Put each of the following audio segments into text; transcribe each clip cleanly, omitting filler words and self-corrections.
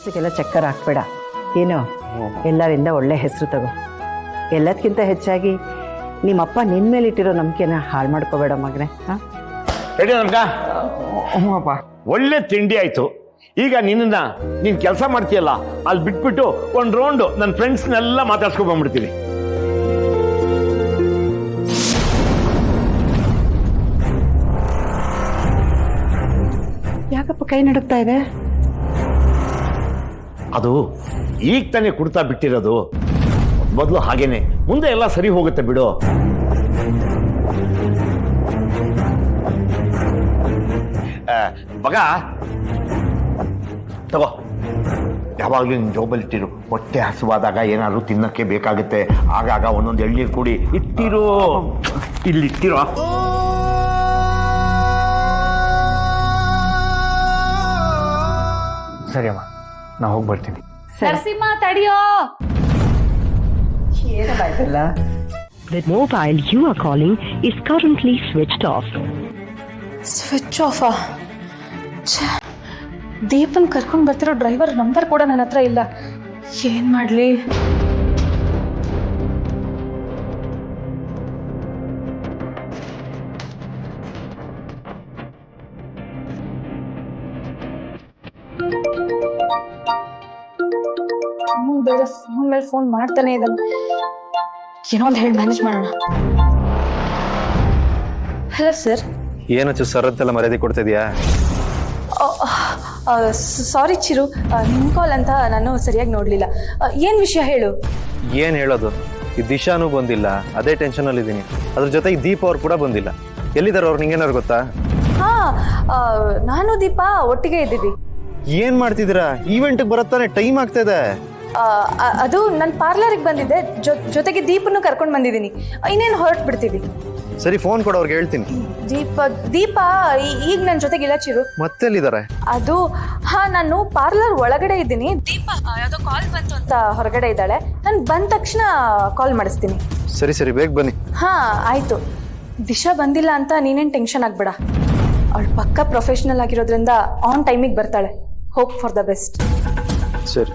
ಕೆಲಸಕ್ಕೆಲ್ಲ ಚಕ್ಕರ್ ಹಾಕ್ಬೇಡ. ಏನು ಎಲ್ಲರಿಂದ ಒಳ್ಳೆ ಹೆಸರು ತಗೋ. ಎಲ್ಲದಕ್ಕಿಂತ ಹೆಚ್ಚಾಗಿ ನಿಮ್ಮಪ್ಪ ನಿನ್ನ ಮೇಲೆ ಇಟ್ಟಿರೋ ನಂಬಿಕೆನ ಹಾಳು ಮಾಡ್ಕೋಬೇಡ ಮಗನೇ. ಹಾಂ ರೆಡಿ ನಮ್ಗ? ಅಪ್ಪ. ಒಳ್ಳೆ ತಿಂಡಿ ಆಯ್ತು. ಈಗ ನೀನ್ ಕೆಲಸ ಮಾಡ್ತೀಯಲ್ಲ, ಅಲ್ಲಿ ಬಿಟ್ಬಿಟ್ಟು ಒಂದು ರೌಂಡ್ ನನ್ನ ಫ್ರೆಂಡ್ಸ್ನೆಲ್ಲ ಮಾತಾಡ್ಸ್ಕೊಂಡ್ ಬಂದ್ಬಿಡ್ತೀನಿ. ಯಾಕಪ್ಪ ಕೈ ನಡುಕ್ತಾ ಇದೆ? ಅದು ಈಗ ತಾನೇ ಕುಡ್ತಾ ಬಿಟ್ಟಿರೋದು. ಮೊದಲು ಹಾಗೇನೆ, ಮುಂದೆ ಎಲ್ಲ ಸರಿ ಹೋಗುತ್ತೆ ಬಿಡು. ಮಗ ತಗೋ, ಯಾವಾಗ್ಲೂ ನಿನ್ ಜೋಬಲ್ಲಿ ಇಟ್ಟಿರು. ಹೊಟ್ಟೆ ಹಸುವಾದಾಗ ಏನಾದ್ರು ತಿನ್ನಕ್ಕೆ ಬೇಕಾಗುತ್ತೆ. ಆಗಾಗ ಒಂದೊಂದು ಎಳ್ನೀರು ಕೂಡಿ ಇಟ್ಟಿರು. ಇಲ್ಲಿ ಇಟ್ಟಿರೋ. ಸರಿ ಅಮ್ಮ, ನಾ ಹೋಗಿ ಬರ್ತೀನಿ. ನರಸಿಂಹ ತಡಿಯೋ. ಏನಾಯ್ತಲ್ಲ? The mobile you are calling is currently switched off. Switch ಆಫಾ? ದೀಪನ್ ಕರ್ಕೊಂಡು ಬರ್ತಿರೋ ಡ್ರೈವರ್ ನಂಬರ್ ಕೂಡ ನನ್ನ ಹತ್ರ ಇಲ್ಲ. ಏನ್ ಮಾಡ್ಲಿ? ಬೇರೆ ಫೋನ್ ಮೇಲೆ ಫೋನ್ ಮಾಡ್ತಾನೆ ಇದ್ದಾನೆ. ಏನೋ ಒಂದು ಹೇಳಿ ಮ್ಯಾನೇಜ್ ಮಾಡೋಣ. Hello sir. ಏನಚ್ಚು ಸರತ್ತೆಲ್ಲ ಮರ್ಯಾದೆ ಕೊಡ್ತಾ ಇದೀಯಾ? ಸಾರಿ ಚಿರು, ನಿಮ್ ಕಾಲ್ ಅಂತ ನಾನು ಸರಿಯಾಗಿ ನೋಡ್ಲಿಲ್ಲ. ಏನ್ ವಿಷಯ ಹೇಳು. ಏನ್ ಹೇಳೋದು, ಈ ದಿಶಾನು ಬಂದಿಲ್ಲ, ಅದೇ ಟೆನ್ಷನ್ ಅಲ್ಲಿ ಇದೀನಿ. ಅದ್ರ ಜೊತೆಗೆ ದೀಪ ಅವ್ರು ಕೂಡ ಬಂದಿಲ್ಲ. ಎಲ್ಲಿದ್ದಾರೆ ಅವ್ರು, ನಿಂಗೇನಾರು ಗೊತ್ತಾ? ಹಾ, ನಾನು ದೀಪ ಒಟ್ಟಿಗೆ ಇದ್ದೀವಿ. ಏನ್ ಮಾಡ್ತಿದ್ದೀರಾ? ಈವೆಂಟ್ ಬರತ್ತಾನೆ, ಟೈಮ್ ಆಗ್ತಾ ಇದೆ. ಅದು ನನ್ನ ಪಾರ್ಲರ್ಗೆ ಬಂದಿದ್ದೆ, ಜೊತೆಗೆ ದೀಪನ್ನು ಕರ್ಕೊಂಡು ಬಂದಿದ್ದೀನಿ. ಇನ್ನೇನು ಹೊರಟು ಬಿಡ್ತೀವಿ. ಸರಿ, ಫೋನ್ ಕೊಡು, ಅವ್ರಿಗೆ ಹೇಳ್ತೀನಿ. ದೀಪ ಈಗ ನನ್ನ ಜೊತೆಗಿಲ್ಲ ಚಿರು. ಮತ್ತೆಲ್ಲಿದ್ದಾರೆ? ಅದು ನಾನು ಪಾರ್ಲರ್ ಒಳಗಡೆ ಇದ್ದೀನಿ. ದೀಪ ಯಾವುದೋ ಕಾಲ್ ಬಂತು ಅಂತ ಹೊರಗಡೆ ಇದ್ದಾಳೆ. ನಾನು ಬಂದ ತಕ್ಷಣ ಕಾಲ್ ಮಾಡಿಸ್ತೀನಿ. ಸರಿ ಸರಿ, ಬೇಗ ಬನ್ನಿ. ಹಾ ಆಯ್ತು. ದಿಶಾ ಬಂದಿಲ್ಲ ಅಂತ ನೀನೇನು ಟೆನ್ಷನ್ ಆಗ್ಬೇಡ. ಅವಳು ಪಕ್ಕ ಪ್ರೊಫೆಷನಲ್ ಆಗಿರೋದ್ರಿಂದ ಆನ್ ಟೈಮಿಗೆ ಬರ್ತಾಳೆ. Hope for the best. ಸರಿ.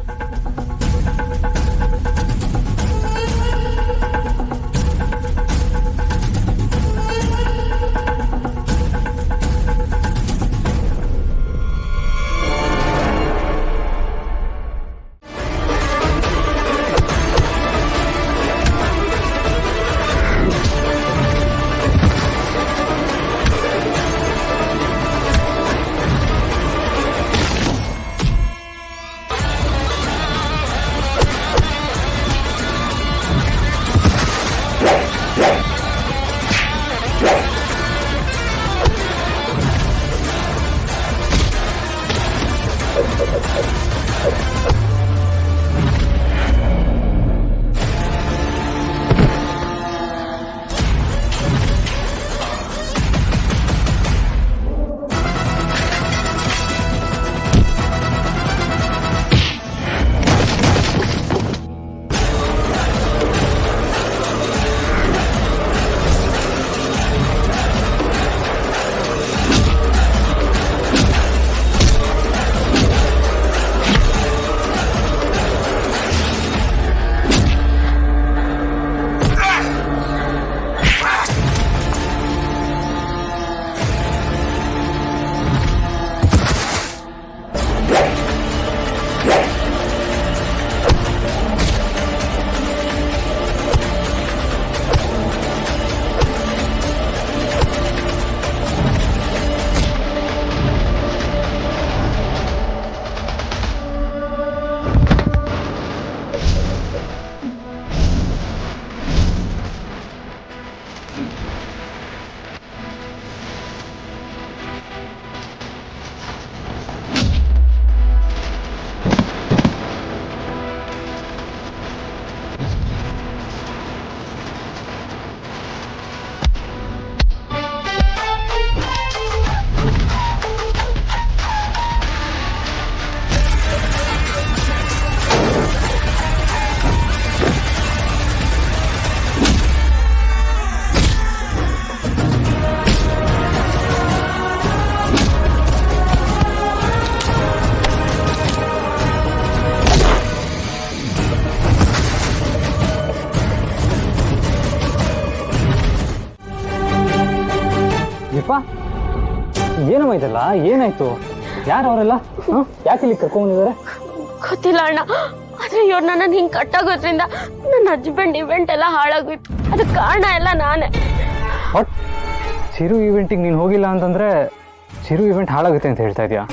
ಏನಮ್ಮಾಯ್ತಲ್ಲ ಏನಾಯ್ತು ಯಾರು ಅವರೆಲ್ಲ ಯಾಕೆ ಇಲ್ಲಿ ಕರ್ಕೊಂಡಿದ್ದಾರೆ ಗೊತ್ತಿಲ್ಲ ಅಣ್ಣ, ಆದ್ರೆ ಇವ್ರು ನನ್ನನ್ನು ಹಿಂಗೆ ಕಟ್ಟಾಗೋದ್ರಿಂದ ನನ್ನ ಹಸ್ಬೆಂಡ್ ಇವೆಂಟ್ ಎಲ್ಲ ಹಾಳಾಗೋಯ್ತು. ಅದಕ್ಕೆ ಕಾರಣ ಎಲ್ಲ ನಾನೇ. ಬಟ್ ಚಿರು ಇವೆಂಟಿಗೆ ನೀನು ಹೋಗಿಲ್ಲ ಅಂತಂದ್ರೆ ಚಿರು ಇವೆಂಟ್ ಹಾಳಾಗುತ್ತೆ ಅಂತ ಹೇಳ್ತಾ ಇದೀಯಾ?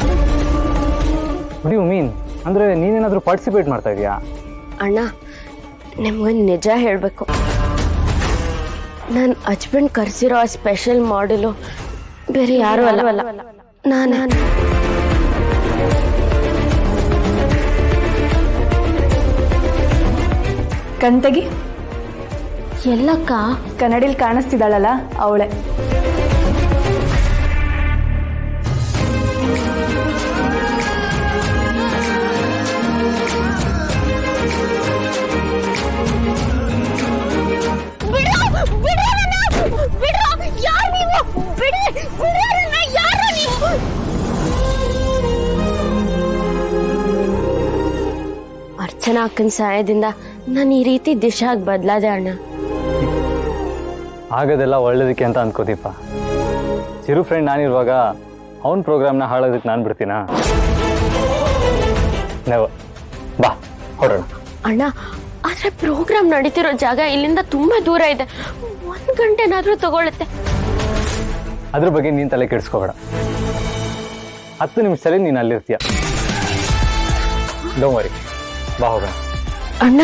What you mean? ಅಂದ್ರೆ ನೀನೇನಾದ್ರೂ ಪಾರ್ಟಿಸಿಪೇಟ್ ಮಾಡ್ತಾ ಇದೀಯಾ? ಅಣ್ಣ, ನಿಮ್ಗೊಂದು ನಿಜ ಹೇಳಬೇಕು. ನನ್ನ ಹಸ್ಬೆಂಡ್ ಕರೆಸಿರೋ ಆ ಸ್ಪೆಷಲ್ ಮಾಡೆಲು ಬೇರೆ ಯಾರು ಅಲ್ಲ, ನಾನು. ಕಣ್ತೆಗಿ ಎಲ್ಲಕ್ಕ? ಕನ್ನಡಿಲಿ ಕಾಣಿಸ್ತಿದ್ದಾಳಲ್ಲ ಅವಳೆ. ಅರ್ಚನಾ ಅಕ್ಕನ ಸಹಾಯದಿಂದ ನಾನು ಈ ರೀತಿ ದಿಶಾಗ್ ಬದಲಾದೆ ಅಣ್ಣ. ಆಗೋದೆಲ್ಲ ಒಳ್ಳೇದಕ್ಕೆ ಅಂತ ಅನ್ಕೋದೀಪ. ಚಿರು ಫ್ರೆಂಡ್ ನಾನಿರುವಾಗ ಅವನ ಪ್ರೋಗ್ರಾಮ್ನ ಹಾಳೋದಕ್ಕೆ ನಾನು ಬಿಡ್ತೀನಾ? ಬಾ ಹೊರಡೋಣ. ಅಣ್ಣ, ಆದ್ರೆ ಪ್ರೋಗ್ರಾಮ್ ನಡೀತಿರೋ ಜಾಗ ಇಲ್ಲಿಂದ ತುಂಬಾ ದೂರ ಇದೆ. 1 ಗಂಟೆನಾದ್ರೂ ತಗೊಳುತ್ತೆ. ಅದ್ರ ಬಗ್ಗೆ ನೀನು ತಲೆ ಕೆಡಿಸ್ಕೋಬೇಡ. 10 ನಿಮಿಷದಲ್ಲಿ ನೀನು ಅಲ್ಲಿರ್ತೀಯ. ಡೋಂಟ್ ವರಿ, ಬಾ ಹೋಗೋಣ. ಅಣ್ಣ,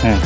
ಹ್ಮ್